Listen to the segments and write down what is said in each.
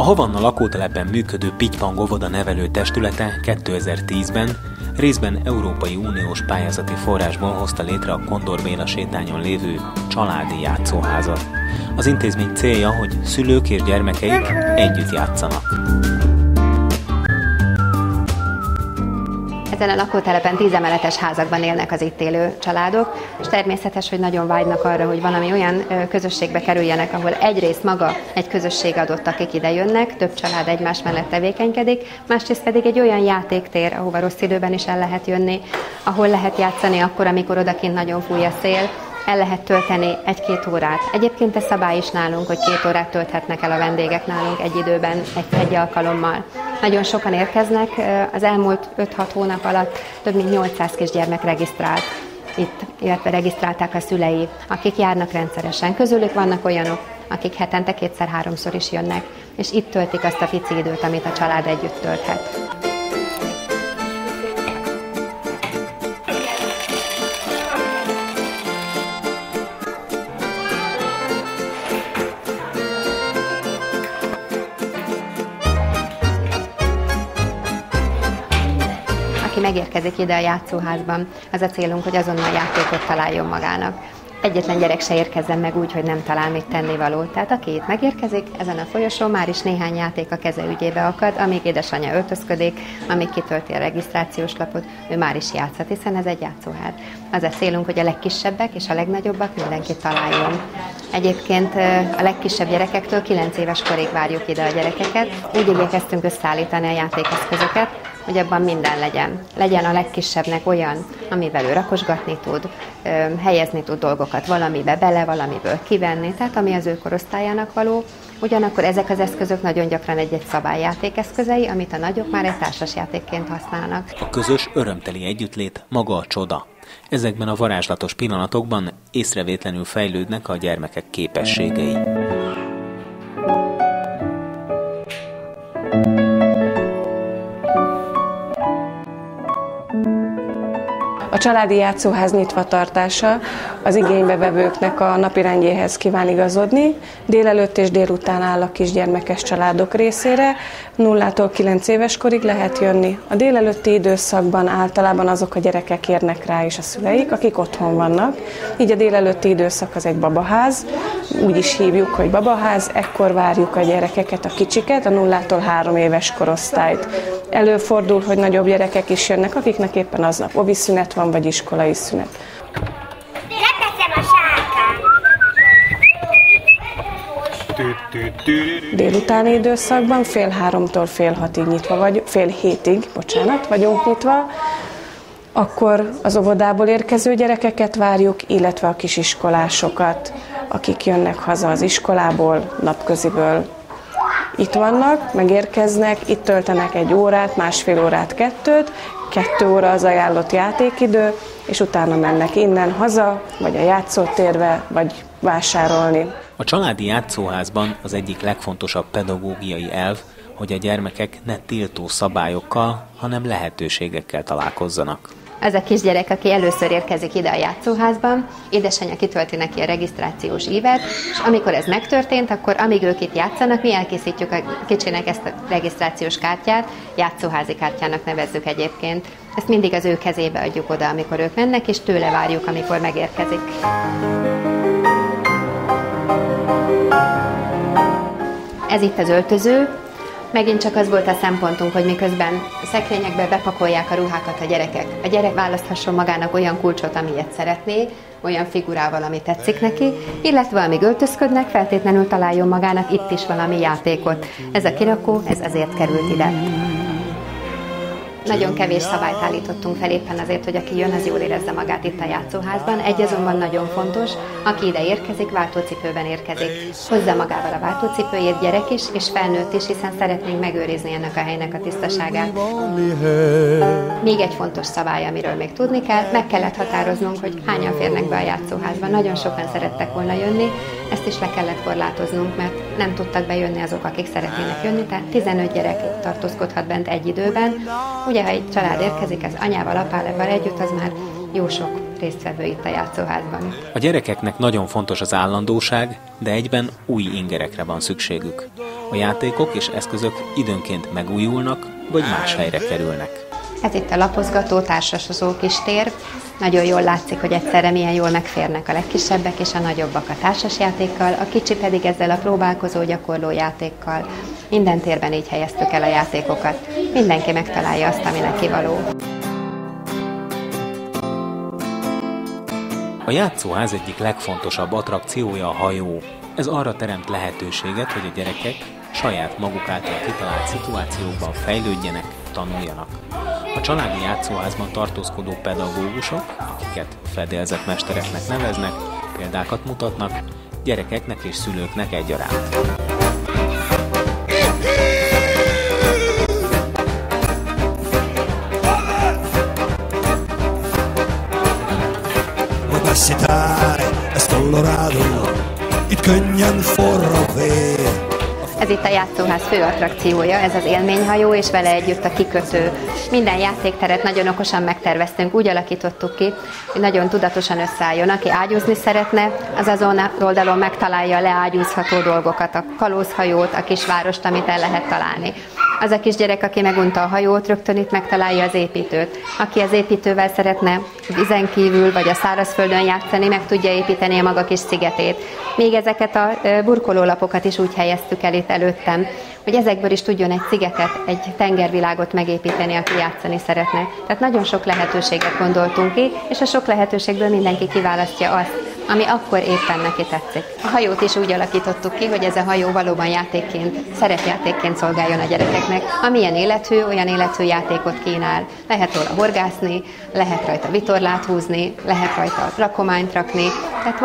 A Havanna lakótelepen működő Pittypang óvoda nevelő testülete 2010-ben részben Európai Uniós pályázati forrásból hozta létre a Kondor Béla sétányon lévő családi játszóházat. Az intézmény célja, hogy szülők és gyermekeik együtt játszanak. Ezen a lakótelepen 10 emeletes házakban élnek az itt élő családok, és természetes, hogy nagyon vágynak arra, hogy valami olyan közösségbe kerüljenek, ahol egyrészt maga egy közösség adott, akik ide jönnek, több család egymás mellett tevékenykedik, másrészt pedig egy olyan játéktér, ahova rossz időben is el lehet jönni, ahol lehet játszani akkor, amikor odakint nagyon fúj a szél, el lehet tölteni 1-2 órát. Egyébként ez szabály is nálunk, hogy 2 órát tölthetnek el a vendégek nálunk egy időben, egy alkalommal. Nagyon sokan érkeznek, az elmúlt 5-6 hónap alatt több mint 800 kisgyermek regisztrált itt, illetve regisztrálták a szülei, akik járnak rendszeresen. Közülük vannak olyanok, akik hetente 2-3-szor is jönnek, és itt töltik azt a pici időt, amit a család együtt tölthet. Aki megérkezik ide a játszóházban, az a célunk, hogy azonnal játékot találjon magának. Egyetlen gyerek se érkezzen meg úgy, hogy nem talál még tennivalót. Tehát aki itt megérkezik, ezen a folyosón már is néhány játék a keze ügyébe akad, amíg édesanyja öltözködik, amíg kitölti a regisztrációs lapot, ő már is játszhat, hiszen ez egy játszóház. Az a célunk, hogy a legkisebbek és a legnagyobbak mindenkit találjon. Egyébként a legkisebb gyerekektől 9 éves korig várjuk ide a gyerekeket. Úgy igyekeztünk összeállítani a játékeszközöket, hogy abban minden legyen. Legyen a legkisebbnek olyan, amivel ő rakosgatni tud, helyezni tud dolgokat valamibe bele, valamiből kivenni, tehát ami az ő korosztályának való. Ugyanakkor ezek az eszközök nagyon gyakran egy-egy szabályjáték eszközei, amit a nagyok már egy társasjátékként használnak. A közös, örömteli együttlét maga a csoda. Ezekben a varázslatos pillanatokban észrevétlenül fejlődnek a gyermekek képességei. A családi játszóház nyitvatartása az igénybevevőknek a napirendjéhez kíván igazodni. Délelőtt és délután áll a kisgyermekes családok részére, 0-tól 9 éves korig lehet jönni. A délelőtti időszakban általában azok a gyerekek érnek rá és a szüleik, akik otthon vannak. Így a délelőtti időszak az egy babaház, úgy is hívjuk, hogy babaház, ekkor várjuk a gyerekeket, a kicsiket, a 0-tól 3 éves korosztályt. Előfordul, hogy nagyobb gyerekek is jönnek, akiknek éppen aznap oviszünet van, vagy iskolai szünet. Leteszem a sárkát! Délutáni időszakban fél 3-tól fél 6-ig nyitva vagyunk, fél 7-ig, vagyunk nyitva. Akkor az óvodából érkező gyerekeket várjuk, illetve a kisiskolásokat, akik jönnek haza az iskolából, napköziből. Itt vannak, megérkeznek, itt töltenek 1 órát, másfél órát, 2, 2 óra az ajánlott játékidő, és utána mennek innen haza, vagy a játszótérbe, vagy vásárolni. A családi játszóházban az egyik legfontosabb pedagógiai elv, hogy a gyermekek ne tiltó szabályokkal, hanem lehetőségekkel találkozzanak. Az a kisgyerek, aki először érkezik ide a játszóházban, édesanyja kitölti neki a regisztrációs ívet, és amikor ez megtörtént, akkor amíg ők itt játszanak, mi elkészítjük a kicsinek ezt a regisztrációs kártyát, játszóházi kártyának nevezzük egyébként. Ezt mindig az ő kezébe adjuk oda, amikor ők mennek, és tőle várjuk, amikor megérkezik. Ez itt az öltöző. Megint csak az volt a szempontunk, hogy miközben a szekrényekbe bepakolják a ruhákat a gyerekek. A gyerek választhasson magának olyan kulcsot, amilyet szeretné, olyan figurával, ami tetszik neki, illetve amíg öltözködnek, feltétlenül találjon magának itt is valami játékot. Ez a kirakó, ez azért került ide. Nagyon kevés szabályt állítottunk fel éppen azért, hogy aki jön, az jól érezze magát itt a játszóházban. Egy azonban nagyon fontos, aki ide érkezik, váltócipőben érkezik. Hozza magával a váltócipőjét gyerek is, és felnőtt is, hiszen szeretnénk megőrizni ennek a helynek a tisztaságát. Még egy fontos szabály, amiről még tudni kell, meg kellett határoznunk, hogy hányan férnek be a játszóházba. Nagyon sokan szerettek volna jönni, ezt is le kellett korlátoznunk, mert nem tudtak bejönni azok, akik szeretnének jönni, tehát 15 gyerek tartózkodhat bent egy időben. Ugye, ha egy család érkezik, ez anyával, apával együtt, az már jó sok résztvevő itt a játszóházban. A gyerekeknek nagyon fontos az állandóság, de egyben új ingerekre van szükségük. A játékok és eszközök időnként megújulnak, vagy más helyre kerülnek. Ez itt a lapozgató, társasozó kis tér. Nagyon jól látszik, hogy egyszerre milyen jól megférnek a legkisebbek és a nagyobbak a társasjátékkal, a kicsi pedig ezzel a próbálkozó, gyakorló játékkal. Minden térben így helyeztük el a játékokat. Mindenki megtalálja azt, ami neki való. A játszóház egyik legfontosabb attrakciója a hajó. Ez arra teremt lehetőséget, hogy a gyerekek saját maguk által kitalált szituációkban fejlődjenek, tanuljanak. A családi játszóházban tartózkodó pedagógusok, akiket fedélzetmestereknek neveznek, példákat mutatnak gyerekeknek és szülőknek egyaránt. Itt könnyen forró vér. Ez itt a játszóház fő attrakciója, ez az élményhajó, és vele együtt a kikötő. Minden játékteret nagyon okosan megterveztünk, úgy alakítottuk ki, hogy nagyon tudatosan összeálljon. Aki ágyúzni szeretne, az azon oldalon megtalálja a leágyúzható dolgokat, a kalózhajót, a kisvárost, amit el lehet találni. Az a kisgyerek, aki megunta a hajót, rögtön itt megtalálja az építőt. Aki az építővel szeretne vizen kívül vagy a szárazföldön játszani, meg tudja építeni a maga kis szigetét. Még ezeket a burkolólapokat is úgy helyeztük el itt előttem, hogy ezekből is tudjon egy szigetet, egy tengervilágot megépíteni, aki játszani szeretne. Tehát nagyon sok lehetőséget gondoltunk ki, és a sok lehetőségből mindenki kiválasztja azt, ami akkor éppen neki tetszik. A hajót is úgy alakítottuk ki, hogy ez a hajó valóban játékként, szerepjátékként szolgáljon a gyerekeknek. Amilyen élethű, olyan élethű játékot kínál. Lehet róla horgászni, lehet rajta vitorlát húzni, lehet rajta rakományt rakni, tehát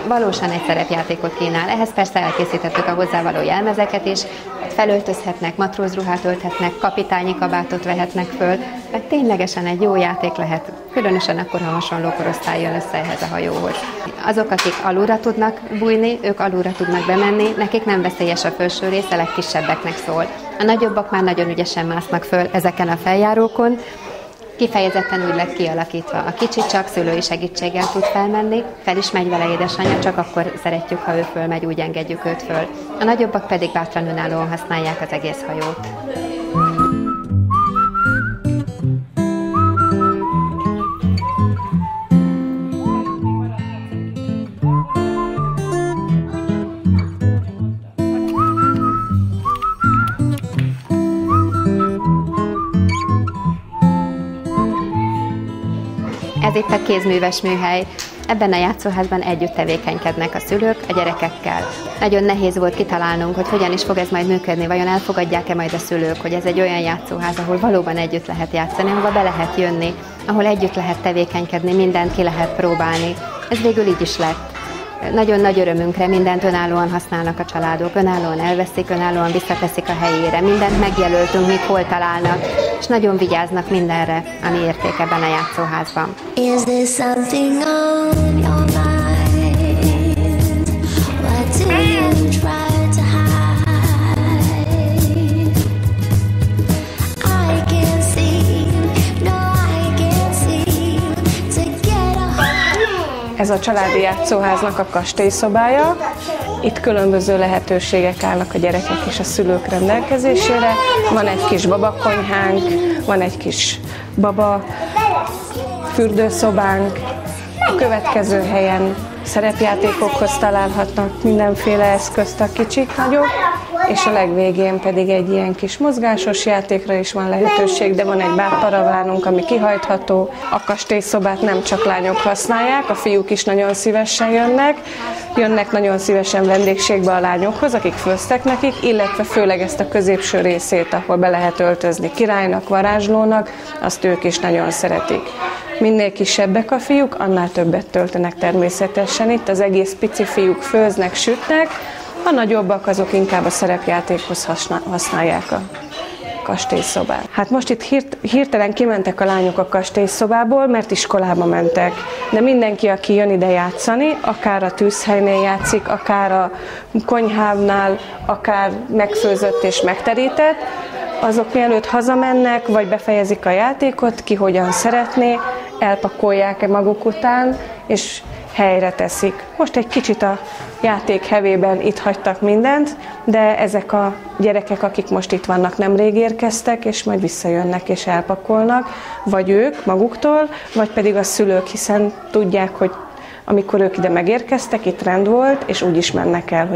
valósan egy szerepjátékot kínál. Ehhez persze elkészítettük a hozzávaló jelmezeket is, felöltözhetnek, matrózruhát ölthetnek, kapitányi kabátot vehetnek föl, mert ténylegesen egy jó játék lehet, különösen akkor, ha hasonló korosztály jön össze ehhez a hajóhoz. Azok, akik alulra tudnak bújni, ők alulra tudnak bemenni, nekik nem veszélyes a felső rész, a legkisebbeknek szól. A nagyobbak már nagyon ügyesen másznak föl ezeken a feljárókon, kifejezetten úgy lett kialakítva. A kicsi csak szülői segítséggel tud felmenni, fel is megy vele édesanyja, csak akkor szeretjük, ha ő fölmegy, úgy engedjük őt föl. A nagyobbak pedig bátran önállóan használják az egész hajót. Ez itt a kézműves műhely. Ebben a játszóházban együtt tevékenykednek a szülők a gyerekekkel. Nagyon nehéz volt kitalálnunk, hogy hogyan is fog ez majd működni, vajon elfogadják-e majd a szülők, hogy ez egy olyan játszóház, ahol valóban együtt lehet játszani, ahol be lehet jönni, ahol együtt lehet tevékenykedni, mindent ki lehet próbálni. Ez végül így is lett. Nagyon nagy örömünkre mindent önállóan használnak a családok, önállóan elveszik, önállóan visszateszik a helyére, mindent megjelöltünk, mit hol találnak, és nagyon vigyáznak mindenre, ami érték ebben a játszóházban. Is there something on your mind? What do you try to hide? I can't seem, no I can't seem to get a hold. Ez a családi játszóháznak a kastélyszobája. Itt különböző lehetőségek állnak a gyerekek és a szülők rendelkezésére. Van egy kis babakonyhánk, van egy kis baba fürdőszobánk. A következő helyen szerepjátékokhoz találhatnak mindenféle eszközt a kicsik, nagyok, és a legvégén pedig egy ilyen kis mozgásos játékra is van lehetőség, de van egy bábparavánunk, ami kihajtható. A kastélyszobát nem csak lányok használják, a fiúk is nagyon szívesen jönnek nagyon szívesen vendégségbe a lányokhoz, akik főztek nekik, illetve főleg ezt a középső részét, ahol be lehet öltözni királynak, varázslónak, azt ők is nagyon szeretik. Minél kisebbek a fiúk, annál többet töltenek természetesen itt, az egész pici fiúk főznek, sütnek, a nagyobbak azok inkább a szerepjátékhoz használják a kastélyszobát. Hát most itt hirtelen kimentek a lányok a kastélyszobából, mert iskolába mentek. De mindenki, aki jön ide játszani, akár a tűzhelynél játszik, akár a konyhánál, akár megfőzött és megterített, azok mielőtt hazamennek, vagy befejezik a játékot, ki hogyan szeretné, elpakolják maguk után, és helyre teszik. Most egy kicsit a játék hevében itt hagytak mindent, de ezek a gyerekek, akik most itt vannak, nemrég érkeztek, és majd visszajönnek és elpakolnak, vagy ők maguktól, vagy pedig a szülők, hiszen tudják, hogy amikor ők ide megérkeztek, itt rend volt, és úgy is mennek el, hogy